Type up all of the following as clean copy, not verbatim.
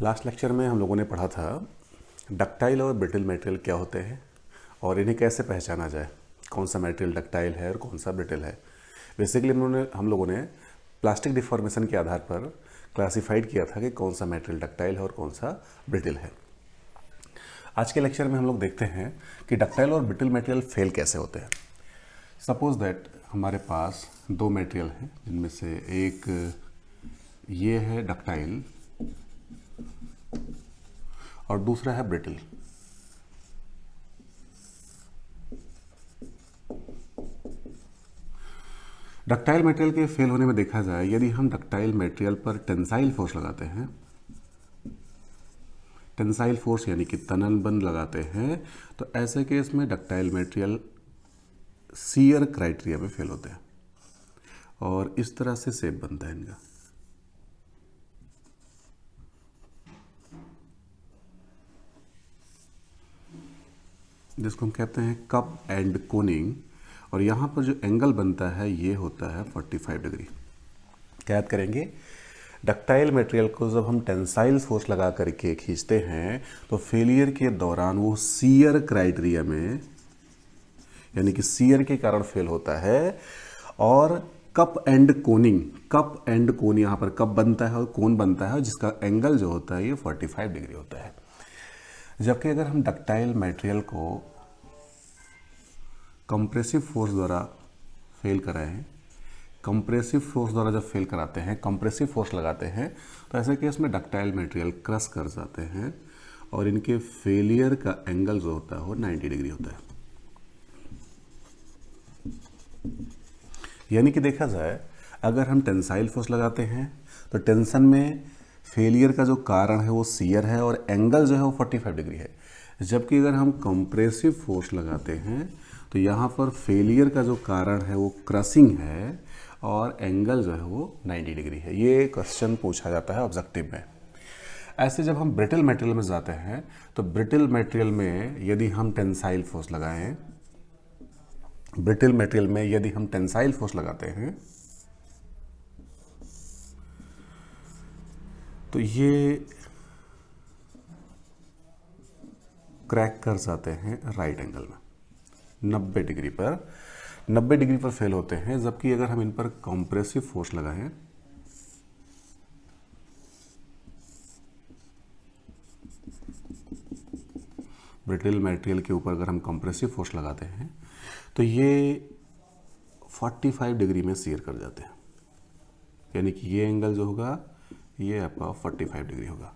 Last lecture में हम लोगों ने पढ़ा था डक्टाइल और ब्रिटल मटेरियल क्या होते हैं और इन्हें कैसे पहचाना जाए, कौन सा मटेरियल डक्टाइल है और कौन सा ब्रिटल है। बेसिकली हम लोगों ने प्लास्टिक डिफॉर्मेशन के आधार पर क्लासिफाइड किया था कि कौन सा मटेरियल डक्टाइल है और कौन सा ब्रिटल है। आज के लेक्चर में हम लोग देखते हैं कि डक्टाइल और ब्रिटल मटेरियल फेल कैसे होते हैं। सपोज दैट हमारे पास दो मटेरियल हैं, जिनमें से एक ये है डक्टाइल और दूसरा है ब्रिटल। डक्टाइल मटेरियल के फेल होने में देखा जाए, यदि हम डक्टाइल मटेरियल पर टेंसाइल फोर्स लगाते हैं, टेंसाइल फोर्स यानी कि तनन बंध लगाते हैं, तो ऐसे केस में डक्टाइल मटेरियल शियर क्राइटेरिया में फेल होते हैं और इस तरह से शेप बनता है इनका। जिसको हम कहते हैं कप एंड कोनिंग, और यहाँ पर जो एंगल बनता है ये होता है 45 डिग्री। क्या याद करेंगे, डक्टाइल मटेरियल को जब हम टेंसाइल फोर्स लगा करके खींचते हैं तो फेलियर के दौरान वो शियर क्राइटेरिया में, यानी कि शियर के कारण फेल होता है। और कप एंड कोन, यहाँ पर कप बनता है और कोन बनता है, जिसका एंगल जो होता है ये 45 डिग्री होता है। जबकि अगर हम डक्टाइल मटेरियल को कंप्रेसिव फोर्स द्वारा फेल कराएं, कंप्रेसिव फोर्स द्वारा जब फेल कराते हैं, कंप्रेसिव फोर्स लगाते हैं, तो ऐसे केस में डक्टाइल मटेरियल क्रश कर जाते हैं और इनके फेलियर का एंगल जो होता है वो 90 डिग्री होता है। यानी कि देखा जाए, अगर हम टेंसाइल फोर्स लगाते हैं तो टेंशन में फेलियर का जो कारण है वो शियर है और एंगल जो है वो 45 डिग्री है। जबकि अगर हम कंप्रेसिव फोर्स लगाते हैं तो यहाँ पर फेलियर का जो कारण है वो क्रशिंग है और एंगल जो है वो 90 डिग्री है। ये क्वेश्चन पूछा जाता है ऑब्जेक्टिव में। ऐसे जब हम ब्रिटल मटेरियल में जाते हैं तो ब्रिटल मटेरियल में यदि हम टेंसाइल फोर्स लगाएं, ब्रिटल मटेरियल में यदि हम टेंसाइल फोर्स लगाते हैं तो ये क्रैक कर जाते हैं राइट एंगल में 90 डिग्री पर फेल होते हैं। जबकि अगर हम इन पर कंप्रेसिव फोर्स लगाएं, ब्रिटल मटेरियल के ऊपर अगर हम कंप्रेसिव फोर्स लगाते हैं तो ये 45 डिग्री में शियर कर जाते हैं। यानी कि ये एंगल जो होगा ये आपका 45 डिग्री होगा।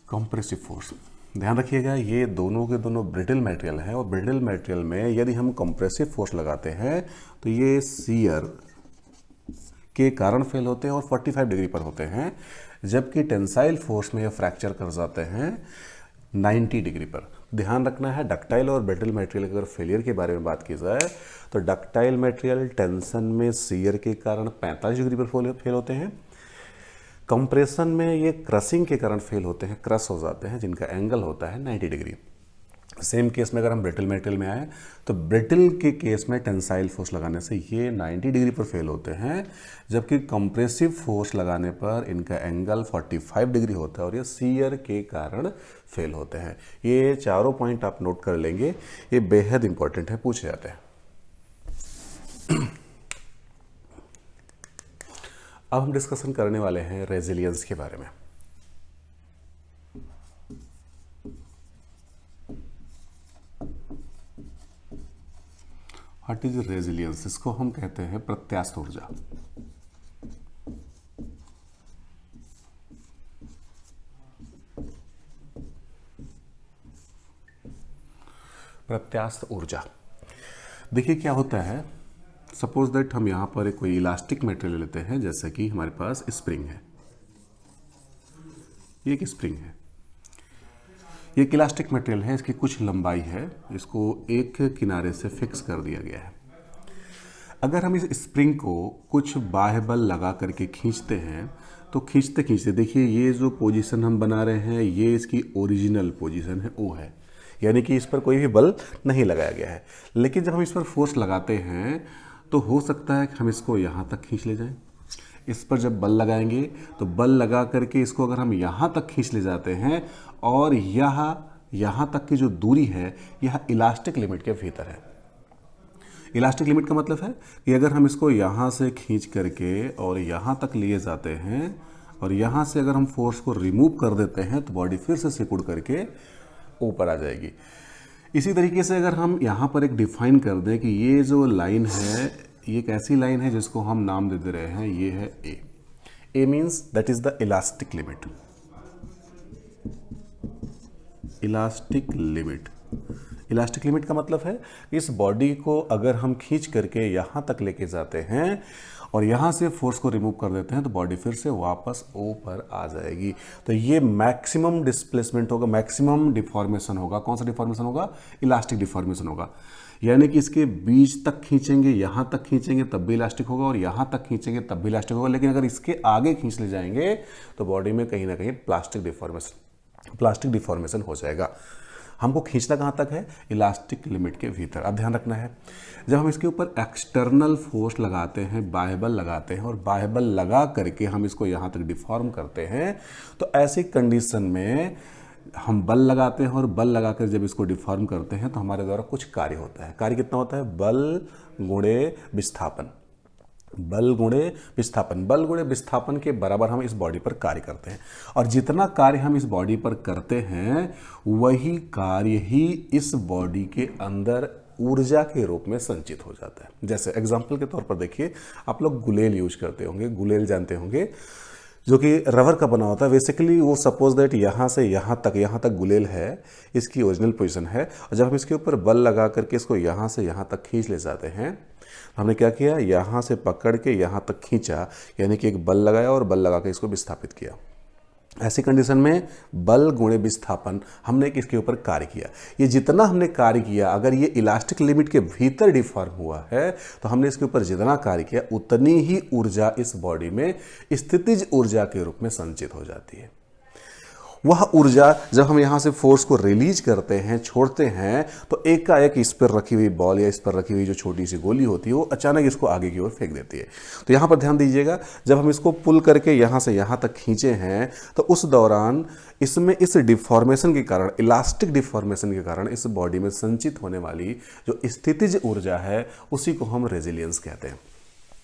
कंप्रेसिव फोर्स ध्यान रखिएगा, ये दोनों के दोनों ब्रिटल मटेरियल है और ब्रिटल मटेरियल में यदि हम कंप्रेसिव फोर्स लगाते हैं तो ये शियर के कारण फेल होते हैं और 45 डिग्री पर होते हैं। जबकि टेंसाइल फोर्स में ये फ्रैक्चर कर जाते हैं 90 डिग्री पर। ध्यान रखना है, डक्टाइल और ब्रिटल मटेरियल अगर फेलियर के बारे में बात की जाए तो डक्टाइल मटेरियल टेंशन में शियर के कारण 45 डिग्री पर फेल होते हैं। कंप्रेशन में ये क्रशिंग के कारण फेल होते हैं, क्रश हो जाते हैं, जिनका एंगल होता है 90 डिग्री। सेम केस में अगर हम ब्रिटल मटेरियल में आए तो ब्रिटल के केस में टेंसाइल फोर्स लगाने से ये 90 डिग्री पर फेल होते हैं। जबकि कंप्रेसिव फोर्स लगाने पर इनका एंगल 45 डिग्री होता है और ये शियर के कारण फेल होते हैं। ये चारों पॉइंट आप नोट कर लेंगे, ये बेहद इंपॉर्टेंट है, पूछे जाते हैं। अब हम डिस्कशन करने वाले हैं रेजिलियंस के बारे में। What is resilience? इसको हम कहते हैं प्रत्यास्थ ऊर्जा। प्रत्यास्थ ऊर्जा देखिए क्या होता है। सपोज दैट हम यहाँ पर एक कोई इलास्टिक मटेरियल लेते हैं, जैसे कि हमारे पास स्प्रिंग है, ये एक स्प्रिंग है, ये एक इलास्टिक मटेरियल है, इसकी कुछ लंबाई है, इसको एक किनारे से फिक्स कर दिया गया है। अगर हम इस स्प्रिंग को कुछ बाह्य बल लगा करके खींचते हैं तो खींचते खींचते देखिए ये जो पोजीशन हम बना रहे हैं ये इसकी ओरिजिनल पोजीशन है, ओ है, यानी कि इस पर कोई भी बल नहीं लगाया गया है। लेकिन जब हम इस पर फोर्स लगाते हैं तो हो सकता है कि हम इसको यहाँ तक खींच ले जाएं। इस पर जब बल लगाएंगे तो बल लगा करके इसको अगर हम यहाँ तक खींच ले जाते हैं और यहाँ तक की जो दूरी है यह इलास्टिक लिमिट के भीतर है। इलास्टिक लिमिट का मतलब है कि अगर हम इसको यहाँ से खींच करके और यहाँ तक लिए जाते हैं और यहाँ से अगर हम फोर्स को रिमूव कर देते हैं तो बॉडी फिर से सिकुड़ करके ऊपर आ जाएगी। इसी तरीके से अगर हम यहाँ पर एक डिफाइन कर दें कि ये जो लाइन है ये एक ऐसी लाइन है जिसको हम नाम दे रहे हैं, ये है A. A means that is the elastic limit. Elastic limit, elastic limit का मतलब है इस बॉडी को अगर हम खींच करके यहाँ तक लेके जाते हैं और यहाँ से फोर्स को रिमूव कर देते हैं तो बॉडी फिर से वापस ऊपर आ जाएगी। तो ये मैक्सिमम डिस्प्लेसमेंट होगा, मैक्सिमम डिफॉर्मेशन होगा। कौन सा डिफॉर्मेशन होगा? इलास्टिक डिफॉर्मेशन होगा। यानी कि इसके बीच तक खींचेंगे, यहाँ तक खींचेंगे तब भी इलास्टिक होगा और यहाँ तक खींचेंगे तब भी इलास्टिक होगा। लेकिन अगर इसके आगे खींच ले जाएंगे तो बॉडी में कहीं ना कहीं प्लास्टिक डिफॉर्मेशन हो जाएगा। हमको खींचना कहाँ तक है? इलास्टिक लिमिट के भीतर। अब ध्यान रखना है, जब हम इसके ऊपर एक्सटर्नल फोर्स लगाते हैं, बाह्य बल लगाते हैं और बाह्य बल लगा करके हम इसको यहाँ तक डिफॉर्म करते हैं तो ऐसी कंडीशन में हम बल लगाते हैं और बल लगाकर जब इसको डिफॉर्म करते हैं तो हमारे द्वारा कुछ कार्य होता है। कार्य कितना होता है? बल गुणे विस्थापन। बल गुणे विस्थापन, बल गुणे विस्थापन के बराबर हम इस बॉडी पर कार्य करते हैं और जितना कार्य हम इस बॉडी पर करते हैं वही कार्य ही इस बॉडी के अंदर ऊर्जा के रूप में संचित हो जाता है। जैसे एग्जांपल के तौर पर देखिए, आप लोग गुलेल यूज करते होंगे, गुलेल जानते होंगे, जो कि रबर का बना होता है। बेसिकली वो सपोज दैट यहाँ से यहाँ तक गुलेल है, इसकी ओरिजिनल पोजीशन है और जब हम इसके ऊपर बल लगा करके इसको यहाँ से यहाँ तक खींच ले जाते हैं, हमने क्या किया? यहाँ से पकड़ के यहाँ तक खींचा, यानी कि एक बल लगाया और बल लगा के इसको विस्थापित किया। ऐसी कंडीशन में बल गुणे विस्थापन हमने इसके ऊपर कार्य किया। ये जितना हमने कार्य किया, अगर ये इलास्टिक लिमिट के भीतर डिफॉर्म हुआ है तो हमने इसके ऊपर जितना कार्य किया उतनी ही ऊर्जा इस बॉडी में स्थितिज ऊर्जा के रूप में संचित हो जाती है। वह ऊर्जा जब हम यहाँ से फोर्स को रिलीज करते हैं, छोड़ते हैं, तो एकाएक इस पर रखी हुई बॉल या इस पर रखी हुई जो छोटी सी गोली होती है वो अचानक इसको आगे की ओर फेंक देती है। तो यहाँ पर ध्यान दीजिएगा, जब हम इसको पुल करके यहाँ से यहाँ तक खींचे हैं तो उस दौरान इसमें इस डिफॉर्मेशन के कारण, इलास्टिक डिफॉर्मेशन के कारण इस बॉडी में संचित होने वाली जो स्थितिज ऊर्जा है उसी को हम रेजिलियंस कहते हैं।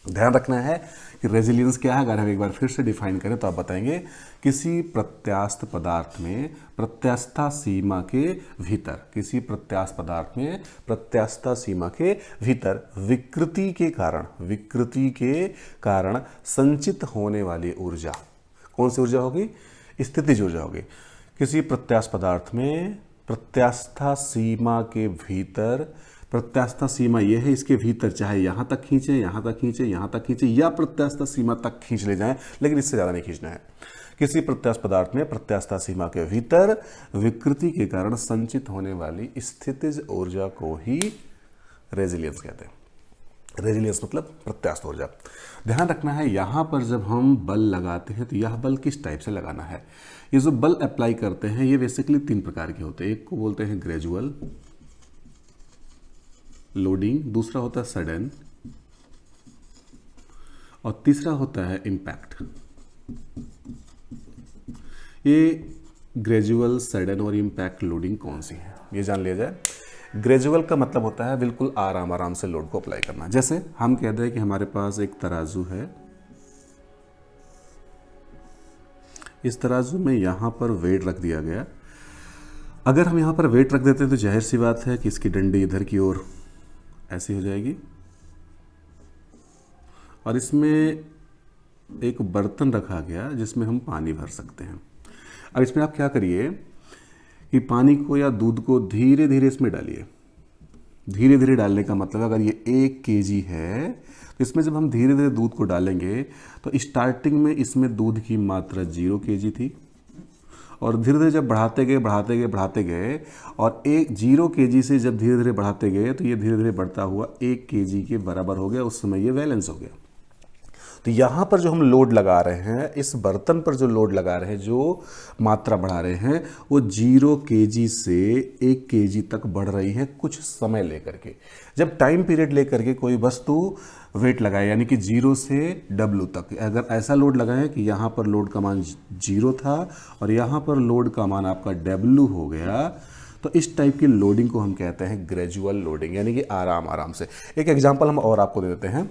ध्यान रखना है कि रेजिलियंस क्या है। अगर हम एक बार फिर से डिफाइन करें तो आप बताएंगे, किसी प्रत्यास्थ पदार्थ में प्रत्यास्थता सीमा के भीतर, किसी प्रत्यास्थ पदार्थ में प्रत्यास्थता सीमा के भीतर विकृति के कारण संचित होने वाली ऊर्जा, कौन सी ऊर्जा होगी? स्थितिज ऊर्जा होगी। किसी प्रत्यास्थ पदार्थ में प्रत्यास्थता सीमा के भीतर, प्रत्यास्थता सीमा यह है, इसके भीतर चाहे यहाँ तक खींचे, यहाँ तक खींचे, यहाँ तक खींचे या प्रत्यास्थता सीमा तक खींच ले जाएं, लेकिन इससे ज़्यादा नहीं खींचना है। किसी प्रत्यास्थ पदार्थ में प्रत्यास्थता सीमा के भीतर विकृति के कारण संचित होने वाली स्थितिज ऊर्जा को ही रेजिलियंस कहते हैं। रेजिलियंस मतलब प्रत्यास्थ ऊर्जा। ध्यान रखना है, यहाँ पर जब हम बल लगाते हैं तो यह बल किस टाइप से लगाना है। ये जो बल अप्लाई करते हैं ये बेसिकली 3 प्रकार के होते हैं। एक को बोलते हैं ग्रेजुअल लोडिंग, दूसरा होता है सडन और तीसरा होता है इम्पैक्ट। ये ग्रेजुअल, सडन और इम्पैक्ट लोडिंग कौन सी है ये जान लिया जाए। ग्रेजुअल का मतलब होता है बिल्कुल आराम से लोड को अप्लाई करना। जैसे हम कहते हैं कि हमारे पास एक तराजू है, इस तराजू में यहां पर वेट रख दिया गया। अगर हम यहां पर वेट रख देते हैं तो जाहिर सी बात है कि इसकी डंडी इधर की ओर ऐसी हो जाएगी और इसमें एक बर्तन रखा गया जिसमें हम पानी भर सकते हैं। अब इसमें आप क्या करिए कि पानी को या दूध को धीरे धीरे इसमें डालिए। धीरे धीरे डालने का मतलब अगर ये 1 kg है तो इसमें जब हम धीरे धीरे दूध को डालेंगे तो स्टार्टिंग में इसमें दूध की मात्रा 0 kg थी और धीरे धीरे जब बढ़ाते गए और 0 kg से जब धीरे धीरे बढ़ाते गए तो ये धीरे धीरे बढ़ता हुआ 1 kg के बराबर हो गया। उस समय ये बैलेंस हो गया। तो यहाँ पर जो हम लोड लगा रहे हैं, इस बर्तन पर जो लोड लगा रहे हैं, जो मात्रा बढ़ा रहे हैं, वो 0 kg से 1 kg तक बढ़ रही है कुछ समय लेकर के। जब टाइम पीरियड लेकर के कोई वस्तु वेट लगाए, यानी कि 0 से W तक, अगर ऐसा लोड लगाएं कि यहाँ पर लोड का मान 0 था और यहाँ पर लोड का मान आपका W हो गया, तो इस टाइप की लोडिंग को हम कहते हैं ग्रेजुअल लोडिंग, यानी कि आराम आराम से। एक एग्जांपल हम और आपको दे देते हैं।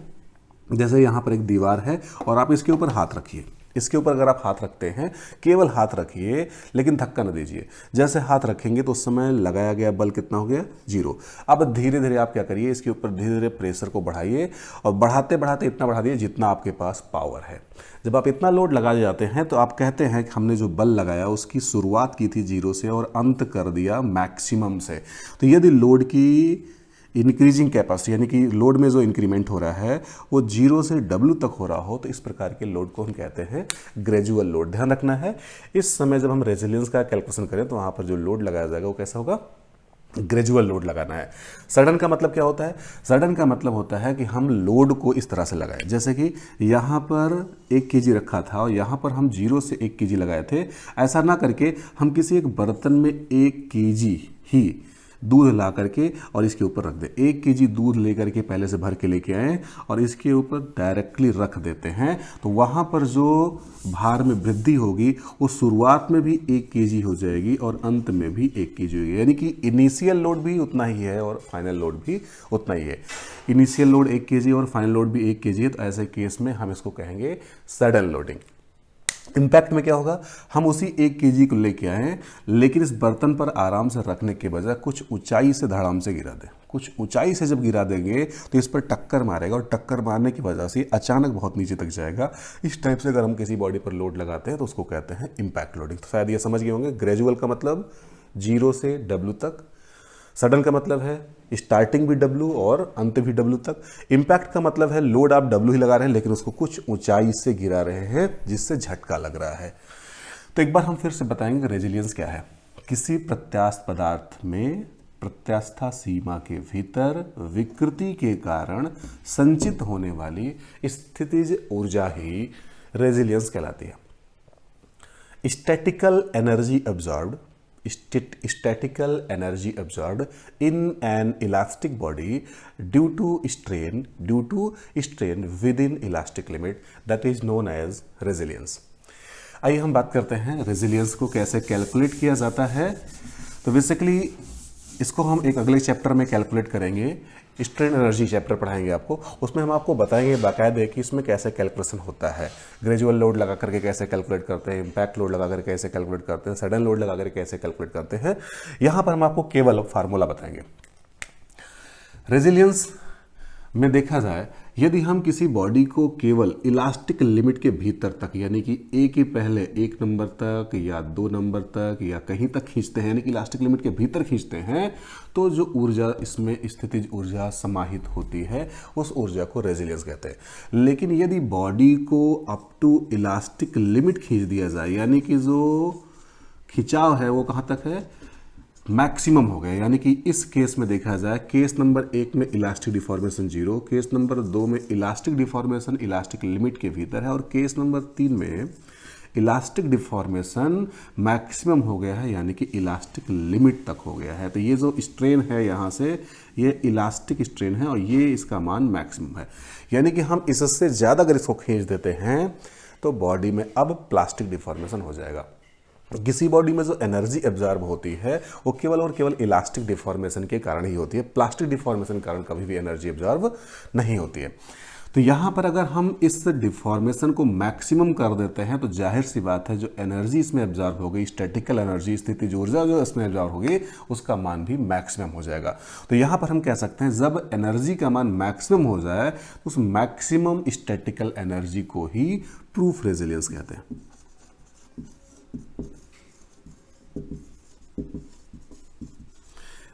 जैसे यहाँ पर एक दीवार है और आप इसके ऊपर हाथ रखिए। इसके ऊपर अगर आप हाथ रखते हैं, केवल हाथ रखिए, लेकिन धक्का न दीजिए। जैसे हाथ रखेंगे तो उस समय लगाया गया बल कितना हो गया? 0। अब धीरे धीरे आप क्या करिए, इसके ऊपर धीरे धीरे प्रेशर को बढ़ाइए और बढ़ाते बढ़ाते इतना बढ़ा दिए जितना आपके पास पावर है। जब आप इतना लोड लगा जाते हैं तो आप कहते हैं कि हमने जो बल लगाया उसकी शुरुआत की थी 0 से और अंत कर दिया मैक्सिमम से। तो यदि लोड की इंक्रीजिंग कैपेसिटी, यानी कि लोड में जो इंक्रीमेंट हो रहा है वो 0 से W तक हो रहा हो, तो इस प्रकार के लोड को हम कहते हैं ग्रेजुअल लोड। ध्यान रखना है, इस समय जब हम रेजिलियंस का कैलकुलेशन करें तो वहाँ पर जो लोड लगाया जाएगा वो कैसा होगा? ग्रेजुअल लोड लगाना है। सडन का मतलब क्या होता है? सडन का मतलब होता है कि हम लोड को इस तरह से लगाएं, जैसे कि यहाँ पर 1 kg रखा था और यहाँ पर हम 0 से 1 kg लगाए थे। ऐसा ना करके हम किसी एक बर्तन में 1 kg ही दूध ला करके और इसके ऊपर रख दे। 1 kg दूध लेकर के पहले से भर के लेके आए और इसके ऊपर डायरेक्टली रख देते हैं, तो वहाँ पर जो भार में वृद्धि होगी वो शुरुआत में भी 1 kg हो जाएगी और अंत में भी 1 kg होगी। यानी कि इनिशियल लोड भी उतना ही है और फाइनल लोड भी उतना ही है। इनिशियल लोड 1 kg और फाइनल लोड भी 1 kg है, तो ऐसे केस में हम इसको कहेंगे सडन लोडिंग। इम्पैक्ट में क्या होगा? हम उसी 1 kg को लेके आए, लेकिन इस बर्तन पर आराम से रखने के बजाय कुछ ऊंचाई से धड़ाम से गिरा दें। कुछ ऊंचाई से जब गिरा देंगे तो इस पर टक्कर मारेगा और टक्कर मारने की वजह से अचानक बहुत नीचे तक जाएगा। इस टाइप से अगर हम किसी बॉडी पर लोड लगाते हैं तो उसको कहते हैं इम्पैक्ट लोडिंग। तो शायद ये समझ गए होंगे। ग्रेजुअल का मतलब 0 से W तक, सडन का मतलब है स्टार्टिंग भी W और अंत भी W तक। इम्पैक्ट का मतलब है लोड आप W ही लगा रहे हैं लेकिन उसको कुछ ऊंचाई से गिरा रहे हैं जिससे झटका लग रहा है। तो एक बार हम फिर से बताएंगे रेजिलियंस क्या है। किसी प्रत्यास्थ पदार्थ में प्रत्यास्था सीमा के भीतर विकृति के कारण संचित होने वाली स्थितिज ऊर्जा ही रेजिलियंस कहलाती है। Statistical energy absorbed statical energy absorbed in an elastic body due to strain within elastic limit, that is known as resilience। आइए हम बात करते हैं रेजिलियंस को कैसे कैलकुलेट किया जाता है। तो बेसिकली इसको हम एक अगले चैप्टर में कैलकुलेट करेंगे। स्ट्रेन एनर्जी चैप्टर पढ़ाएंगे आपको, उसमें हम आपको बताएंगे बाकायदे कि इसमें कैसे कैलकुलेशन होता है। ग्रेजुअल लोड लगा करके कैसे कैलकुलेट करते हैं, इम्पैक्ट लोड लगा करके कैसे कैलकुलेट करते हैं, सडन लोड लगा करके कैसे कैलकुलेट करते हैं। यहाँ पर हम आपको केवल फार्मूला बताएंगे। रेजिलियंस में देखा जाए, यदि हम किसी बॉडी को केवल इलास्टिक लिमिट के भीतर तक, यानी कि ए के पहले 1 नंबर तक या 2 नंबर तक या कहीं तक खींचते हैं, यानी कि इलास्टिक लिमिट के भीतर खींचते हैं, तो जो ऊर्जा इसमें स्थितिज ऊर्जा समाहित होती है उस ऊर्जा को रेजिलियंस कहते हैं। लेकिन यदि बॉडी को अप टू इलास्टिक लिमिट खींच दिया जाए, यानी कि जो खिंचाव है वो कहाँ तक है? मैक्सिमम हो गया। यानी कि इस केस में देखा जाए, केस नंबर 1 में इलास्टिक डिफॉर्मेशन 0, केस नंबर 2 में इलास्टिक डिफॉर्मेशन इलास्टिक लिमिट के भीतर है और केस नंबर 3 में इलास्टिक डिफॉर्मेशन मैक्सिमम हो गया है, यानी कि इलास्टिक लिमिट तक हो गया है। तो ये जो स्ट्रेन है यहाँ से, ये इलास्टिक स्ट्रेन है और ये इसका मान मैक्सिमम है। यानी कि हम इससे ज़्यादा अगर इसको खींच देते हैं तो बॉडी में अब प्लास्टिक डिफॉर्मेशन हो जाएगा। किसी बॉडी में जो एनर्जी एब्जॉर्ब होती है वो केवल और केवल इलास्टिक डिफॉर्मेशन के कारण ही होती है। प्लास्टिक डिफॉर्मेशन के कारण कभी भी एनर्जी एब्जॉर्ब नहीं होती है। तो यहाँ पर अगर हम इस डिफॉर्मेशन को मैक्सिमम कर देते हैं तो जाहिर सी बात है जो एनर्जी इसमें एब्जॉर्ब हो गई, स्टैटिकल एनर्जी, स्थितिज ऊर्जा जो इसमें एब्जॉर्ब होगी, उसका मान भी मैक्सिमम हो जाएगा। तो यहाँ पर हम कह सकते हैं जब एनर्जी का मान मैक्सिमम हो जाए तो उस मैक्सिमम स्टैटिकल एनर्जी को ही प्रूफ रेजिलियंस कहते हैं।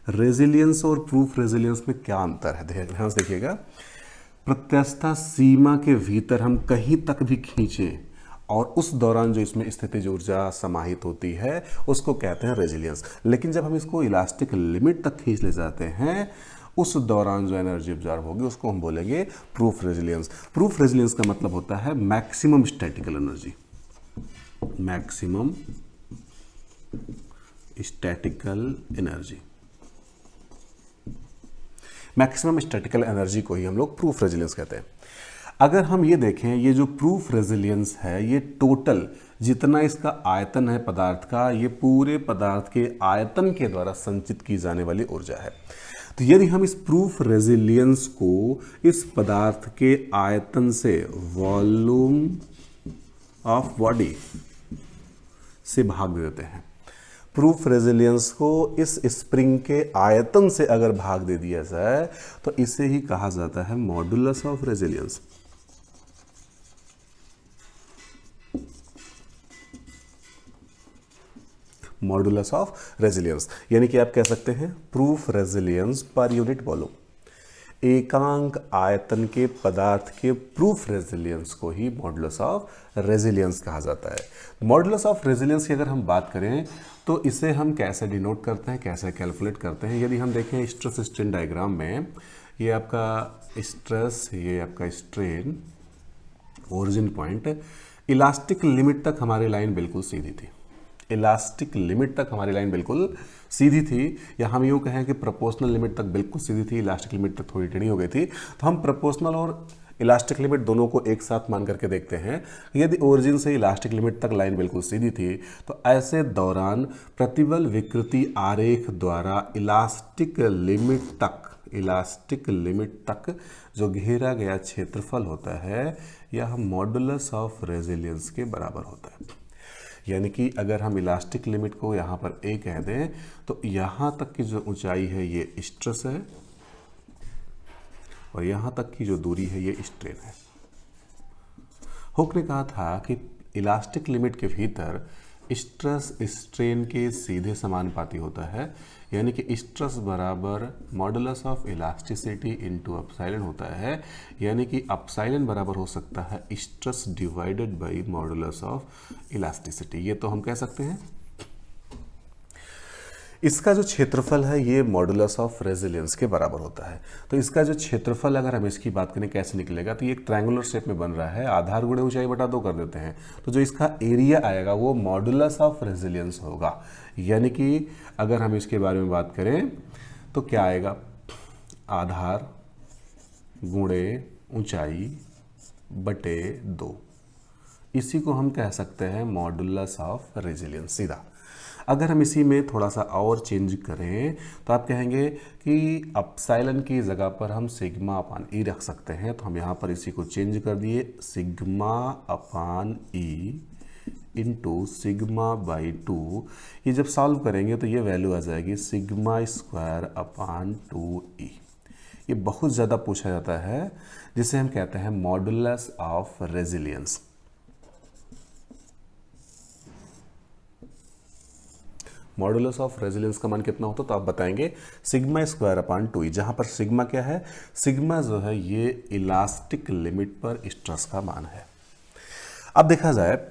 रेजिलियंस और प्रूफ रेजिलियंस में क्या अंतर है, ध्यान से देखिएगा। प्रत्यास्था सीमा के भीतर हम कहीं तक भी खींचें और उस दौरान जो इसमें स्थितिज ऊर्जा समाहित होती है उसको कहते हैं रेजिलियंस। लेकिन जब हम इसको इलास्टिक लिमिट तक खींच ले जाते हैं उस दौरान जो एनर्जी ऑब्जर्व होगी उसको हम बोलेंगे प्रूफ रेजिलियंस। प्रूफ रेजिलियंस का मतलब होता है maximum statistical energy, maximum statistical energy. Maximum statistical energy को ही हम लोग प्रूफ रेजिलियंस कहते हैं। अगर हम ये देखें, ये जो प्रूफ रेजिलियंस है ये टोटल जितना इसका आयतन है पदार्थ का, ये पूरे पदार्थ के आयतन के द्वारा संचित की जाने वाली ऊर्जा है। तो यदि हम इस प्रूफ रेजिलियंस को इस पदार्थ के आयतन से, वॉल्यूम ऑफ बॉडी से भाग देते हैं, प्रूफ रेजिलियंस को इस स्प्रिंग के आयतन से अगर भाग दे दिया जाए तो इसे ही कहा जाता है modulus of resilience. Modulus of resilience यानी कि आप कह सकते हैं proof resilience per unit volume. एकांक आयतन के पदार्थ के प्रूफ रेजिलियंस को ही मॉडुलस ऑफ रेजिलियंस कहा जाता है। मॉडुलस ऑफ रेजिलियंस की अगर हम बात करें तो इसे हम कैसे डिनोट करते हैं, कैसे कैलकुलेट करते हैं। यदि हम देखें स्ट्रेस स्ट्रेन डायग्राम में, ये आपका स्ट्रेस, ये आपका strain, origin point, elastic limit तक हमारी लाइन बिल्कुल सीधी थी। इलास्टिक लिमिट तक हमारी लाइन बिल्कुल सीधी थी, या हम यूँ कहें कि प्रोपोर्शनल लिमिट तक बिल्कुल सीधी थी, इलास्टिक लिमिट तक थोड़ी टेढ़ी हो गई थी। तो हम प्रोपोर्शनल और इलास्टिक लिमिट दोनों को एक साथ मान करके देखते हैं। यदि ओरिजिन से इलास्टिक लिमिट तक लाइन बिल्कुल सीधी थी तो ऐसे दौरान प्रतिबल विकृति आरेख द्वारा इलास्टिक लिमिट तक जो घेरा गया क्षेत्रफल होता है यह मॉडुलस ऑफ रेजिलियंस के बराबर होता है। यानी कि अगर हम इलास्टिक लिमिट को यहाँ पर ए कह दें तो यहाँ तक की जो ऊंचाई है ये स्ट्रेस है और यहाँ तक की जो दूरी है ये स्ट्रेन है। हुक ने कहा था कि इलास्टिक लिमिट के भीतर स्ट्रेस स्ट्रेन के सीधे समानुपाती होता है, यानी कि स्ट्रेस बराबर modulus of elasticity into epsilon होता है, यानी कि अपसाइलन बराबर हो सकता है stress divided by modulus of elasticity. ये तो हम कह सकते हैं। इसका जो क्षेत्रफल है ये मॉडुलस ऑफ रेजिलियंस के बराबर होता है। तो इसका जो क्षेत्रफल अगर हम इसकी बात करें कैसे निकलेगा, तो ये एक ट्रायंगुलर शेप में बन रहा है, आधार गुणे ऊंचाई बटा 2 कर देते हैं, तो जो इसका एरिया आएगा वो मॉडुलस ऑफ रेजिलियंस होगा। यानी कि अगर हम इसके बारे में बात करें तो क्या आएगा, आधार गुणे ऊंचाई बटे 2, इसी को हम कह सकते हैं मॉडुलस ऑफ रेजिलियंस सीधा। अगर हम इसी में थोड़ा सा और चेंज करें तो आप कहेंगे कि अपसाइलन की जगह पर हम सिग्मा अपान ई रख सकते हैं, तो हम यहाँ पर इसी को चेंज कर दिए, sigma upon E into sigma by 2। ये जब सॉल्व करेंगे तो ये वैल्यू आ जाएगी सिग्मा स्क्वायर अपान 2e। ये बहुत ज़्यादा पूछा जाता है, जिसे हम कहते हैं modulus of resilience. Modulus of resilience का मान कितना होता है तो आप बताएंगे सिग्मा स्क्वायर अपान 2e, जहाँ पर सिग्मा क्या है, सिग्मा जो है ये इलास्टिक लिमिट पर स्ट्रेस का मान है। अब देखा जाए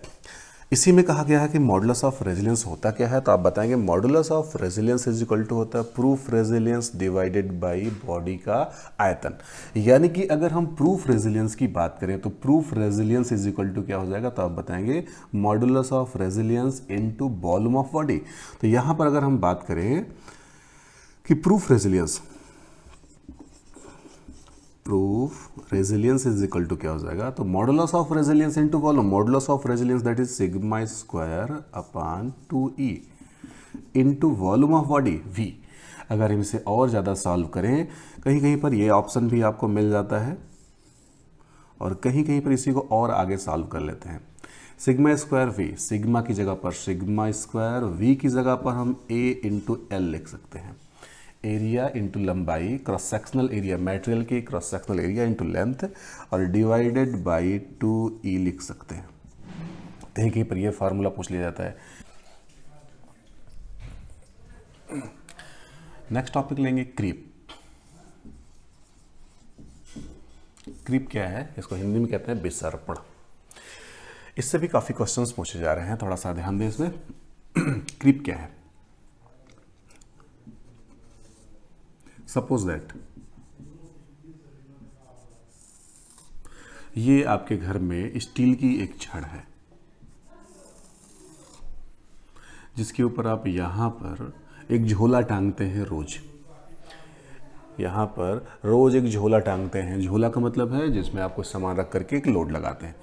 इसी में कहा गया है कि मॉडुलस ऑफ रेजिलियंस होता क्या है, तो आप बताएंगे modulus of resilience is equal to होता है proof resilience divided by body का आयतन। यानी कि अगर हम प्रूफ रेजिलियंस की बात करें तो proof resilience is equal to क्या हो जाएगा, तो आप बताएंगे modulus of resilience into volume of body. तो यहां पर अगर हम बात करें कि proof resilience is equal to क्या हो जाएगा, तो modulus of resilience into volume, modulus of resilience that is sigma square upon 2e into volume of body v। अगर हम इसे और ज़्यादा सॉल्व करें, कहीं कहीं पर ये ऑप्शन भी आपको मिल जाता है और कहीं कहीं पर इसी को और आगे सॉल्व कर लेते हैं। सिग्मा स्क्वायर v, सिग्मा की जगह पर सिग्मा स्क्वायर, v की जगह पर हम a इंटू एल लिख सकते हैं, एरिया इंटू लंबाई, क्रॉस सेक्शनल एरिया मटेरियल की cross sectional area into length, और डिवाइडेड बाई 2e लिख सकते हैं। कहीं कहीं पर यह फार्मूला पूछ लिया जाता है। नेक्स्ट टॉपिक लेंगे क्रीप। क्रीप क्या है, इसको हिंदी में कहते हैं विसर्पण। इससे भी काफ़ी क्वेश्चंस पूछे जा रहे हैं, थोड़ा सा ध्यान दें इसमें। क्रीप क्या है, सपोज दैट ये आपके घर में स्टील की एक छड़ है जिसके ऊपर आप यहाँ पर एक झोला टांगते हैं रोज। यहाँ पर रोज एक झोला टांगते हैं। झोला का मतलब है जिसमें आप कुछ सामान रख करके एक लोड लगाते हैं।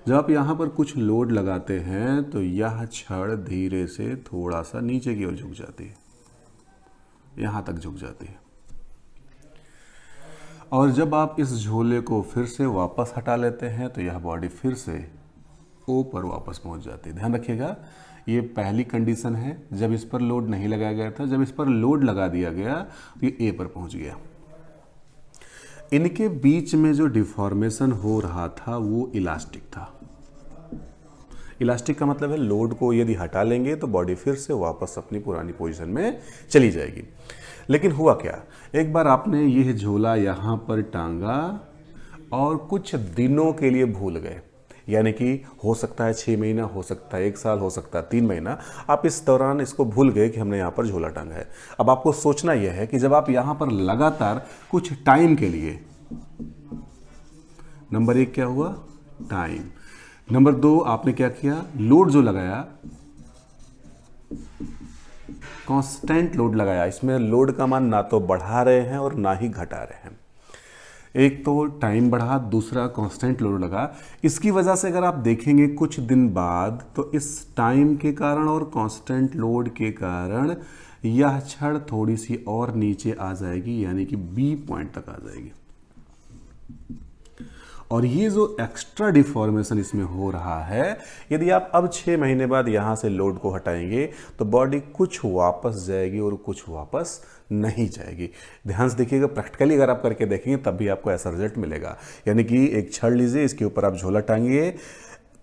जब आप यहाँ पर कुछ लोड लगाते हैं तो यह छड़ धीरे से थोड़ा सा नीचे की ओर झुक जाती है, यहाँ तक झुक जाती है। और जब आप इस झोले को फिर से वापस हटा लेते हैं तो यह बॉडी फिर से ओ पर वापस पहुँच जाती है। ध्यान रखिएगा, ये पहली कंडीशन है जब इस पर लोड नहीं लगाया गया था। जब इस पर लोड लगा दिया गया तो ये ए पर पहुंच गया। इनके बीच में जो डिफॉर्मेशन हो रहा था वो इलास्टिक था। इलास्टिक का मतलब है लोड को यदि हटा लेंगे तो बॉडी फिर से वापस अपनी पुरानी पोजीशन में चली जाएगी। लेकिन हुआ क्या, एक बार आपने यह झोला यहाँ पर टांगा और कुछ दिनों के लिए भूल गए, यानी कि हो सकता है 6 महीना, हो सकता है 1 साल, हो सकता है 3 महीना, आप इस दौरान इसको भूल गए कि हमने यहाँ पर झोला टांगा है। अब आपको सोचना यह है कि जब आप यहाँ पर लगातार कुछ टाइम के लिए, नंबर 1 क्या हुआ, टाइम। नंबर 2 आपने क्या किया, लोड जो लगाया, कांस्टेंट लोड लगाया। इसमें लोड का मान ना तो बढ़ा रहे हैं और ना ही घटा रहे हैं। एक तो टाइम बढ़ा, दूसरा कांस्टेंट लोड लगा। इसकी वजह से अगर आप देखेंगे कुछ दिन बाद तो इस टाइम के कारण और कांस्टेंट लोड के कारण यह छड़ थोड़ी सी और नीचे आ जाएगी, यानी कि बी पॉइंट तक आ जाएगी। और ये जो एक्स्ट्रा डिफॉर्मेशन इसमें हो रहा है, यदि आप अब 6 महीने बाद यहाँ से लोड को हटाएंगे तो बॉडी कुछ वापस जाएगी और कुछ वापस नहीं जाएगी। ध्यान से देखिएगा, प्रैक्टिकली अगर आप करके देखेंगे तब भी आपको ऐसा रिजल्ट मिलेगा। यानी कि एक छड़ लीजिए, इसके ऊपर आप झोला टांगिए,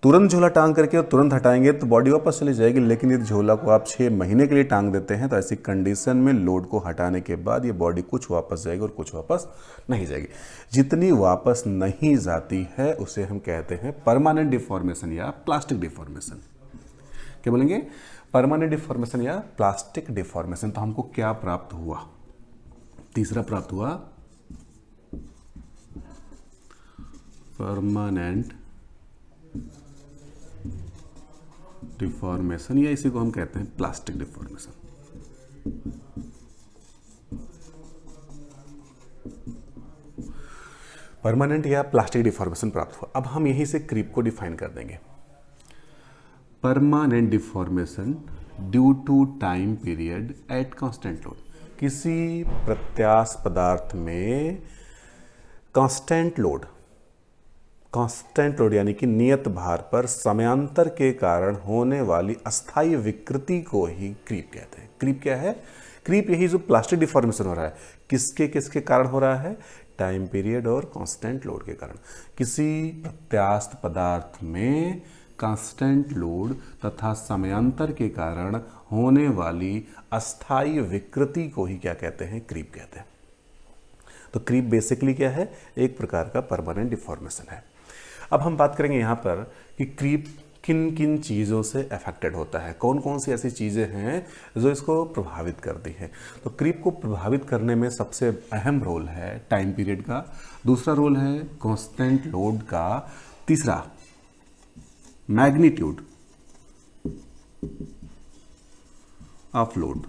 तुरंत झोला टांग करके और तुरंत हटाएंगे तो बॉडी वापस चली जाएगी। लेकिन यदि झोला को आप 6 महीने के लिए टांग देते हैं तो ऐसी कंडीशन में लोड को हटाने के बाद ये बॉडी कुछ वापस जाएगी और कुछ वापस नहीं जाएगी। जितनी वापस नहीं जाती है उसे हम कहते हैं परमानेंट डिफॉर्मेशन या प्लास्टिक डिफॉर्मेशन। क्या बोलेंगे, परमानेंट डिफॉर्मेशन या प्लास्टिक डिफॉर्मेशन। तो हमको क्या प्राप्त हुआ, तीसरा प्राप्त हुआ परमानेंट डिफॉर्मेशन, या इसी को हम कहते हैं प्लास्टिक डिफॉर्मेशन। परमानेंट या प्लास्टिक डिफॉर्मेशन प्राप्त हुआ। अब हम यहीं से क्रीप को डिफाइन कर देंगे। Permanent deformation due to time period at constant load. किसी प्रत्यास्थ पदार्थ में कांस्टेंट लोड यानी कि नियत भार पर समयांतर के कारण होने वाली अस्थायी विकृति को ही क्रीप कहते हैं। क्रीप क्या है, क्रीप यही जो प्लास्टिक डिफॉर्मेशन हो रहा है, किसके किसके कारण हो रहा है, टाइम पीरियड और कांस्टेंट लोड के कारण। किसी प्रत्यास्थ पदार्थ में कांस्टेंट लोड तथा समयांतर के कारण होने वाली अस्थायी विकृति को ही क्या कहते हैं, क्रीप कहते हैं। तो क्रीप बेसिकली क्या है, एक प्रकार का परमानेंट डिफॉर्मेशन है। अब हम बात करेंगे यहाँ पर कि क्रीप किन किन चीज़ों से अफेक्टेड होता है, कौन कौन सी ऐसी चीज़ें हैं जो इसको प्रभावित करती हैं। तो क्रीप को प्रभावित करने में सबसे अहम रोल है टाइम पीरियड का, दूसरा रोल है कांस्टेंट लोड का, तीसरा मैग्नीट्यूड ऑफ लोड,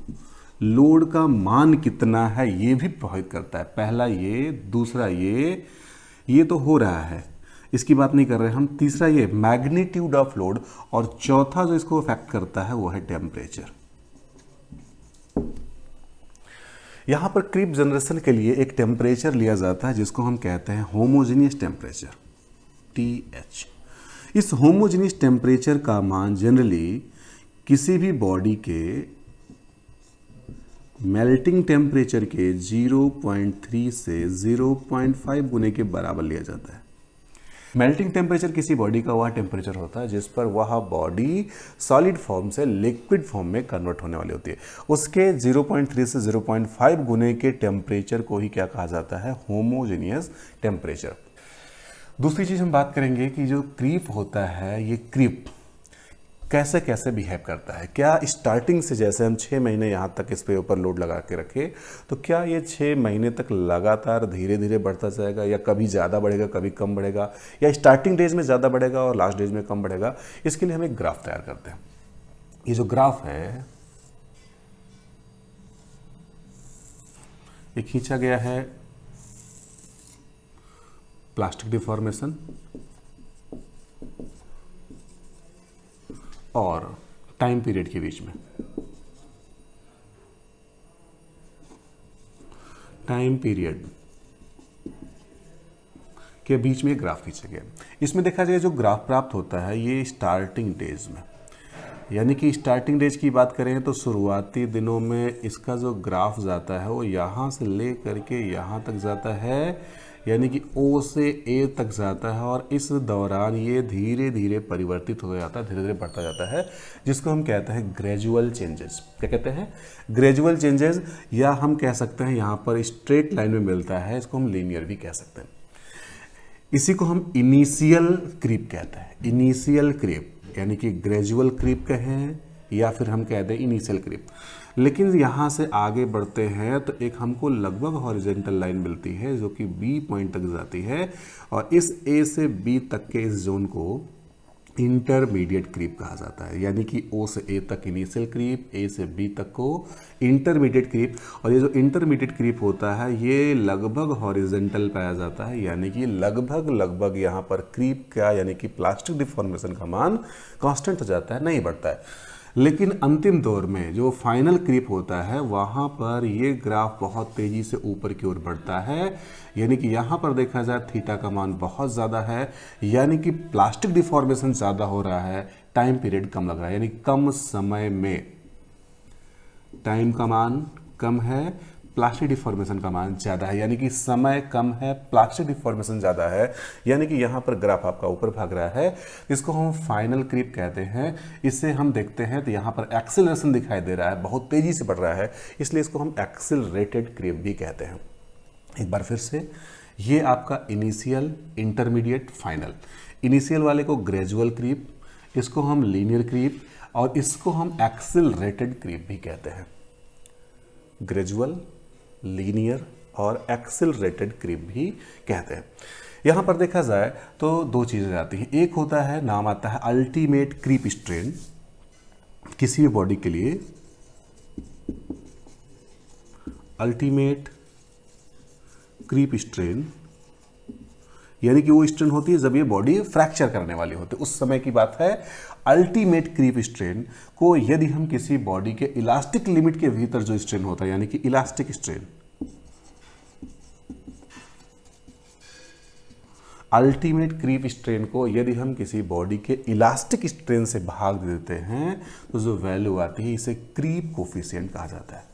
लोड का मान कितना है ये भी प्रभावित करता है। पहला ये, दूसरा ये तो हो रहा है, इसकी बात नहीं कर रहे हम। तीसरा ये मैग्नीट्यूड ऑफ लोड, और चौथा जो इसको अफेक्ट करता है वो है टेम्परेचर। यहां पर क्रीप जनरेशन के लिए एक टेम्परेचर लिया जाता है जिसको हम कहते हैं होमोजेनियस टेम्परेचर, TH। इस होमोजेनियस टेम्परेचर का मान जनरली किसी भी बॉडी के मेल्टिंग टेम्परेचर के 0.3 से 0.5 गुने के बराबर लिया जाता है। मेल्टिंग टेम्परेचर किसी बॉडी का वह टेम्परेचर होता है जिस पर वह बॉडी सॉलिड फॉर्म से लिक्विड फॉर्म में कन्वर्ट होने वाली होती है। उसके 0.3 से 0.5 गुने के टेम्परेचर को ही क्या कहा जाता है, होमोजेनियस टेम्परेचर। दूसरी चीज़ हम बात करेंगे कि जो क्रीप होता है, ये कैसे कैसे बिहेव करता है। क्या स्टार्टिंग से जैसे हम 6 महीने यहाँ तक इस पे ऊपर लोड लगा के रखे, तो क्या ये 6 महीने तक लगातार धीरे धीरे बढ़ता जाएगा, या कभी ज़्यादा बढ़ेगा कभी कम बढ़ेगा, या स्टार्टिंग डेज में ज़्यादा बढ़ेगा और लास्ट डेज में कम बढ़ेगा। इसके लिए हम एक ग्राफ तैयार करते हैं। ये जो ग्राफ है ये खींचा गया है प्लास्टिक डिफॉर्मेशन और टाइम पीरियड के बीच में। टाइम पीरियड के बीच में ग्राफ खींचा गया। इसमें देखा जाए जो ग्राफ प्राप्त होता है ये स्टार्टिंग डेज में, यानी कि स्टार्टिंग डेज की बात करें तो शुरुआती दिनों में इसका जो ग्राफ जाता है वो यहाँ से ले करके यहाँ तक जाता है, यानी कि O से A तक जाता है, और इस दौरान ये धीरे धीरे परिवर्तित हो जाता है, धीरे धीरे बढ़ता जाता है, जिसको हम कहते हैं ग्रेजुअल चेंजेस। क्या कहते हैं? ग्रेजुअल चेंजेस, या हम कह सकते हैं यहाँ पर स्ट्रेट लाइन में मिलता है, इसको हम लीनियर भी कह सकते हैं। इसी को हम इनिशियल क्रीप कहते हैं। इनिशियल क्रीप यानी कि ग्रेजुअल क्रीप कहें या फिर हम कहते हैं इनिशियल क्रीप। लेकिन यहाँ से आगे बढ़ते हैं तो एक हमको लगभग हॉरिजॉन्टल लाइन मिलती है जो कि B पॉइंट तक जाती है, और इस A से B तक के इस जोन को इंटरमीडिएट क्रीप कहा जाता है। यानी कि O से A तक इनिशियल क्रीप, A से B तक को इंटरमीडिएट क्रीप। और ये जो इंटरमीडिएट क्रीप होता है ये लगभग हॉरिजॉन्टल पाया जाता है, यानी कि लगभग यहाँ पर क्रीप का यानी कि प्लास्टिक डिफॉर्मेशन का मान कांस्टेंट हो जाता है, नहीं बढ़ता है। लेकिन अंतिम दौर में जो फाइनल क्रीप होता है वहाँ पर ये ग्राफ बहुत तेज़ी से ऊपर की ओर बढ़ता है, यानी कि यहाँ पर देखा जाए थीटा का मान बहुत ज़्यादा है, यानी कि प्लास्टिक डिफॉर्मेशन ज़्यादा हो रहा है, टाइम पीरियड कम लग रहा है, यानी कम समय में टाइम का मान कम है, प्लास्टिक डिफॉर्मेशन का मान ज़्यादा है, यानी कि समय कम है, प्लास्टिक डिफॉर्मेशन ज़्यादा है, यानी कि यहाँ पर ग्राफ आपका ऊपर भाग रहा है। इसको हम फाइनल क्रीप कहते हैं। इससे हम देखते हैं तो यहाँ पर एक्सेलरेशन दिखाई दे रहा है, बहुत तेज़ी से बढ़ रहा है, इसलिए इसको हम एक्सेलरेटेड क्रीप भी कहते हैं। एक बार फिर से, ये आपका इनिशियल, इंटरमीडिएट, फाइनल। इनिशियल वाले को ग्रेजुअल क्रीप, इसको हम लीनियर क्रीप, और इसको हम एक्सेलरेटेड क्रीप भी कहते हैं। ग्रेजुअल, लीनियर और एक्सेलरेटेड क्रीप भी कहते हैं। यहाँ पर देखा जाए तो दो चीज़ें आती हैं। एक होता है, नाम आता है अल्टीमेट क्रीप स्ट्रेन। किसी भी बॉडी के लिए अल्टीमेट क्रीप स्ट्रेन, यानी कि वो स्ट्रेन होती है जब ये बॉडी फ्रैक्चर करने वाली होती है, उस समय की बात है। अल्टीमेट क्रीप स्ट्रेन को यदि हम किसी बॉडी के इलास्टिक लिमिट के भीतर जो स्ट्रेन होता है, यानी कि elastic strain, ultimate creep strain को यदि हम किसी बॉडी के इलास्टिक स्ट्रेन से भाग देते हैं तो जो वैल्यू आती है इसे क्रीप कोफिशिएंट कहा जाता है।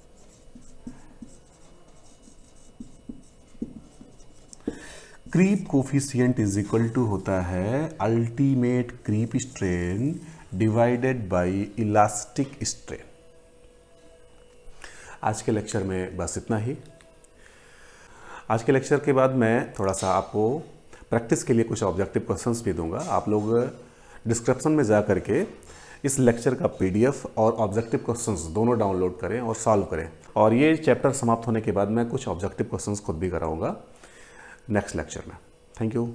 Creep coefficient is equal to होता है ultimate creep strain divided by elastic strain. आज के लेक्चर में बस इतना ही। आज के लेक्चर के बाद मैं थोड़ा सा आपको प्रैक्टिस के लिए कुछ ऑब्जेक्टिव क्वेश्चंस भी दूंगा। आप लोग डिस्क्रिप्शन में जा करके इस लेक्चर का PDF और ऑब्जेक्टिव क्वेश्चंस दोनों डाउनलोड करें और सॉल्व करें। और ये चैप्टर समाप्त होने के बाद मैं कुछ ऑब्जेक्टिव क्वेश्चंस खुद भी कराऊंगा नेक्स्ट लेक्चर में। Thank you.